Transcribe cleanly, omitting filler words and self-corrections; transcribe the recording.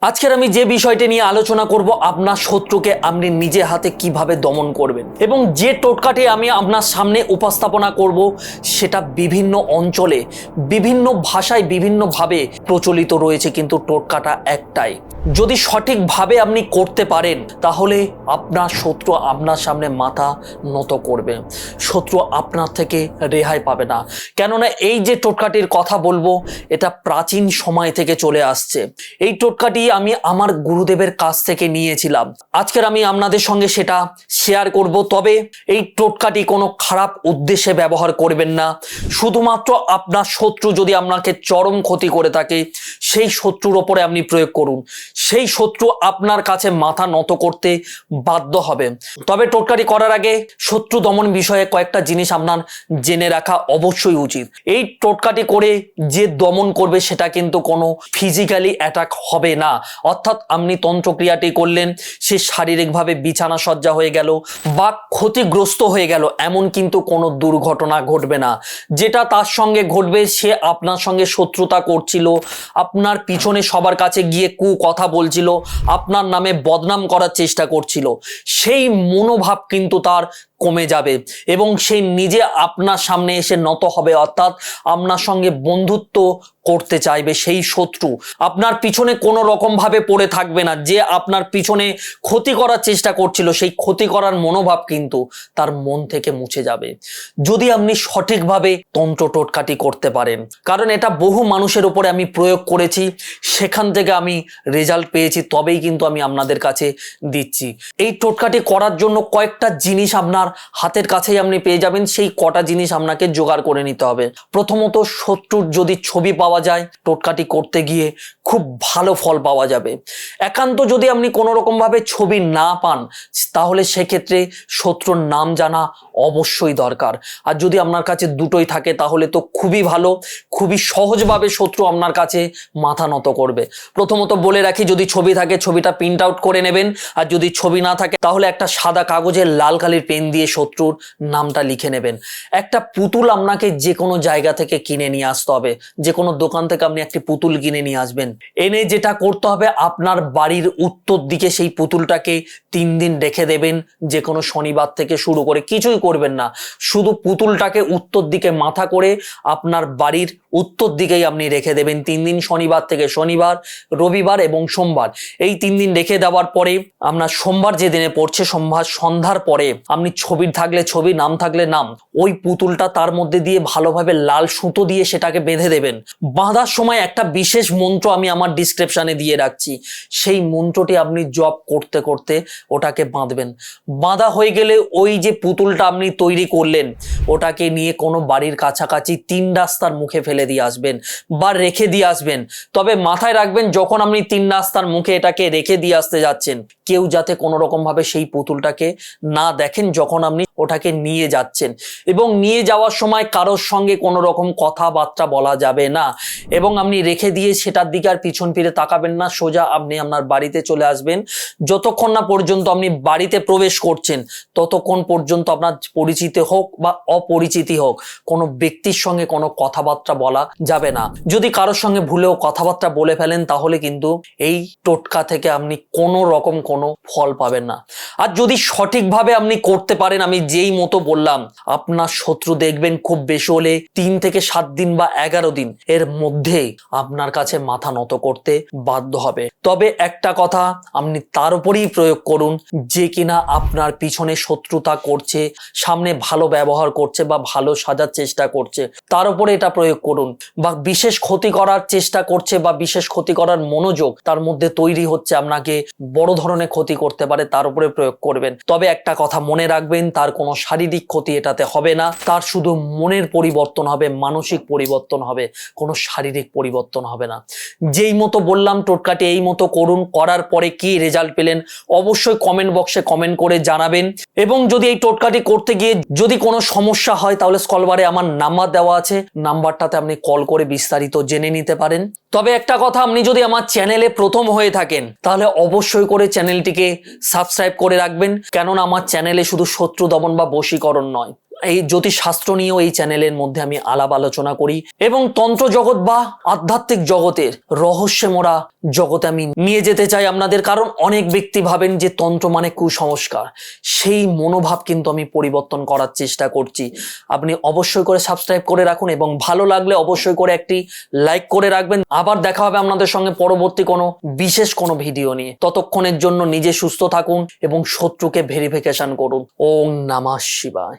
আজকের আমি যে বিষয়টি নিয়ে আলোচনা করব আপনার শত্রুকে আপনি নিজে হাতে কিভাবে দমন করবেন এবং যে টোটকাটি আমি আপনার সামনে উপস্থাপনা করব সেটা বিভিন্ন অঞ্চলে বিভিন্ন ভাষায় বিভিন্নভাবে প্রচলিত রয়েছে, কিন্তু টোটকাটা একটাই। যদি সঠিকভাবে আপনি করতে পারেন তাহলে আপনার শত্রু আপনার সামনে মাথা নত করবে, শত্রু আপনার থেকে রেহাই পাবে না। কেননা এই যে টোটকাটির কথা বলবো এটা প্রাচীন সময় থেকে চলে আসছে। এই টোটকাটি আমি আমার গুরুদেবের কাছ থেকে নিয়েছিলাম। আজকের আমি আপনাদের সঙ্গে সেটা শেয়ার করব। তবে এই টোটকাটি কোনো খারাপ উদ্দেশ্যে ব্যবহার করবেন না। শুধুমাত্র আপনার শত্রু যদি আপনাকে চরম ক্ষতি করে থাকে সেই শত্রুর ওপরে আপনি প্রয়োগ করুন, সেই শত্রু আপনার কাছে মাথা নত করতে বাধ্য হবে। তবে টোটকাটি করার আগে শত্রু দমন বিষয়ে কয়েকটা জিনিস আপনার জেনে রাখা অবশ্যই উচিত। এই টোটকাটি করে যে দমন করবে সেটা কিন্তু কোনো ফিজিক্যালি অ্যাটাক হবে না, অর্থাৎ আপনি তন্ত্রক্রিয়াটি করলেন, সে শারীরিকভাবে বিছানা সজ্জা হয়ে গেল বা ক্ষতিগ্রস্ত হয়ে গেল, এমন কিন্তু কোনো দুর্ঘটনা ঘটবে না। যেটা তার সঙ্গে ঘটবে, সে আপনার সঙ্গে শত্রুতা করছিল, আপনার পিছনে সবার কাছে গিয়ে কথা বলছিল, আপনার নামে বদনাম করার চেষ্টা করছিল, সেই মনোভাব কিন্তু তার কমে যাবে এবং সে নিজে আপনার সামনে এসে নত হবে, অর্থাৎ আপনার সঙ্গে বন্ধুত্ব করতে চাইবে। সেই শত্রু আপনার পিছনে কোনো রকম ভাবে পড়ে থাকবে না। যে আপনার পিছনে ক্ষতি করার চেষ্টা করছিল সেই ক্ষতি করার মনোভাব কিন্তু তার মন থেকে মুছে যাবে যদি আপনি সঠিকভাবে তন্ত্র টোটকাটি করতে পারেন। কারণ এটা বহু মানুষের উপরে আমি প্রয়োগ করেছি, সেখান থেকে আমি রেজাল্ট পেয়েছি, তবেই কিন্তু আমি আপনাদের কাছে দিচ্ছি। এই টোটকাটি করার জন্য কয়েকটা জিনিস আপনার হাতের কাছেই আপনি পেয়ে যাবেন, সেই কটা জিনিস আপনাকে জোগাড় করে নিতে হবে। প্রথমত, শত্রুর যদি ছবি পাওয়া যায় টোটকাটি করতে গিয়ে খুব ভালো ফল পাওয়া যাবে। একান্ত যদি আপনি কোনো রকম ভাবে ছবি না পান তাহলে সেক্ষেত্রে শত্রুর নাম জানা অবশ্যই দরকার। আর যদি আপনার কাছে দুটোই থাকে তাহলে তো খুবই ভালো, খুবই সহজভাবে শত্রু আপনার কাছে মাথা নত করবে। প্রথমত বলে রাখি, যদি ছবি থাকে ছবিটা প্রিন্ট আউট করে নেবেন, আর যদি ছবি না থাকে তাহলে একটা সাদা কাগজে লাল কালির পেন দিয়ে শত্রুর নামটা লিখে নেবেন। একটা পুতুল আপনাকে যে কোনো জায়গা থেকে কিনে নিয়ে আসতে হবে, যে কোনো দোকান থেকে আপনি একটি পুতুল কিনে নিয়ে আসবেন। এনে যেটা করতে হবে, আপনার বাড়ির উত্তর দিকে সেই পুতুলটাকে 3 দিন রেখে দেবেন। যে কোনো শনিবার থেকে শুরু করে কিছুই করবেন না, শুধু পুতুলটাকে উত্তর দিকে মাথা করে আপনার বাড়ির উত্তর দিকেই আপনি রেখে দেবেন 3 দিন, শনিবার থেকে শনিবার, রবিবার এবং সোমবার। এই 3 দিন রেখে দেওয়ার পরে আপনার সোমবার যে দিনে পড়ছে, সোমবার সন্ধ্যার পরে আপনি ছবি থাকলে ছবি, নাম থাকলে নাম, ওই পুতুলটা তার মধ্যে দিয়ে ভালোভাবে লাল সুতো দিয়ে সেটাকে বেঁধে দেবেন। বাঁধার সময় একটা বিশেষ মন্ত্র আমি আমার ডিসক্রিপশনে দিয়ে রাখছি, সেই মন্ত্রটি আপনি জপ করতে করতে ওটাকে বাঁধবেন। বাঁধা হয়ে গেলে ওই যে পুতুলটা আপনি তৈরি করলেন ওটাকে নিয়ে কোনো বাড়ির কাছাকাছি 3 রাস্তার মুখে ফেলে দিয়ে আসবেন বা রেখে দিয়ে আসবেন। তবে মাথায় রাখবেন, যখন আপনি 3 রাস্তার মুখে এটাকে রেখে দিয়ে আসতে যাচ্ছেন, কেউ যাতে কোনো রকম ভাবে সেই পুতুলটাকে না দেখেন যখন আপনি ওটাকে নিয়ে যাচ্ছেন। এবং নিয়ে যাওয়ার সময় কারোর সঙ্গে কোনো রকম কথাবার্তা বলা যাবে না এবং আপনি রেখে দিয়ে সেটার দিকে আর পিছন ফিরে তাকাবেন না, সোজা আপনি আপনার বাড়িতে চলে আসবেন। যতক্ষণ না পর্যন্ত আপনি বাড়িতে প্রবেশ করছেন ততক্ষণ পর্যন্ত আপনার পরিচিতি হোক বা অপরিচিতি হোক কোনো ব্যক্তির সঙ্গে কোনো কথাবার্তা বলা যাবে না। যদি কারোর সঙ্গে ভুলেও কথাবার্তা বলে ফেলেন তাহলে কিন্তু এই টোটকা থেকে আপনি কোনো রকম কোনো ফল পাবেন না। আর যদি সঠিকভাবে আপনি করতে পারেন, আমি যেই মতো বললাম, আপনার শত্রু দেখবেন খুব বেশি হলে 3 থেকে 7 দিন বা 11 দিন এর মধ্যেই আপনার কাছে মাথা নত করতে বাধ্য হবে। তবে একটা কথা আপনি তার উপরেই প্রয়োগ করুন যে কিনা আপনার পিছনে শত্রুতা করছে, সামনে ভালো ব্যবহার করছে বা ভালো সাজার চেষ্টা করছে, তার উপরে এটা প্রয়োগ করুন। বা বিশেষ ক্ষতি করার চেষ্টা করছে বা বিশেষ ক্ষতি করার মনোযোগ তার মধ্যে তৈরি হচ্ছে, আপনাকে বড় ধরনের ক্ষতি করতে পারে, তার উপরে প্রয়োগ করবেন। তবে একটা কথা মনে রাখবেন, তার কোনো শারীরিক ক্ষতি এটাতে হবে না, তার শুধু মনের পরিবর্তন হবে, মানসিক পরিবর্তন হবে, কোনো শারীরিক পরিবর্তন হবে না। যেই মতো বললাম টোটকাটি এই মতো করুন, করার পরে কি রেজাল্ট পেলেন অবশ্যই কমেন্ট বক্সে কমেন্ট করে জানাবেন। এবং যদি এই টোটকাটি করতে গিয়ে যদি কোনো সমস্যা হয় তাহলে স্ক্রলবারে আমার নাম্বার দেওয়া আছে, নাম্বারটাতে আপনি কল করে বিস্তারিত জেনে নিতে পারেন। তবে একটা কথা, আপনি যদি আমার চ্যানেলে প্রথম হয়ে থাকেন তাহলে অবশ্যই করে চ্যানেলটিকে সাবস্ক্রাইব করে রাখবেন, কেননা আমার চ্যানেলে শুধু শত্রু দমন বা বশীকরণ নয়, এই জ্যোতিষশাস্ত্র নিয়েও এই চ্যানেলের মধ্যে আমি আলাপ আলোচনা করি এবং তন্ত্র জগৎ বা আধ্যাত্মিক জগতের রহস্যে মোড়া জগতে আমি নিয়ে যেতে চাই আপনাদের। কারণ অনেক ব্যক্তি ভাবেন যে তন্ত্র মানে কুসংস্কার, সেই মনোভাব কিন্তু আমি পরিবর্তন করার চেষ্টা করছি। আপনি অবশ্যই করে সাবস্ক্রাইব করে রাখুন এবং ভালো লাগলে অবশ্যই করে একটি লাইক করে রাখবেন। আবার দেখা হবে আপনাদের সঙ্গে পরবর্তী কোনো বিশেষ কোনো ভিডিও নিয়ে। ততক্ষণের জন্য নিজে সুস্থ থাকুন এবং শত্রুকে ভেরিফিকেশন করুন। ওম নমঃ শিবায়।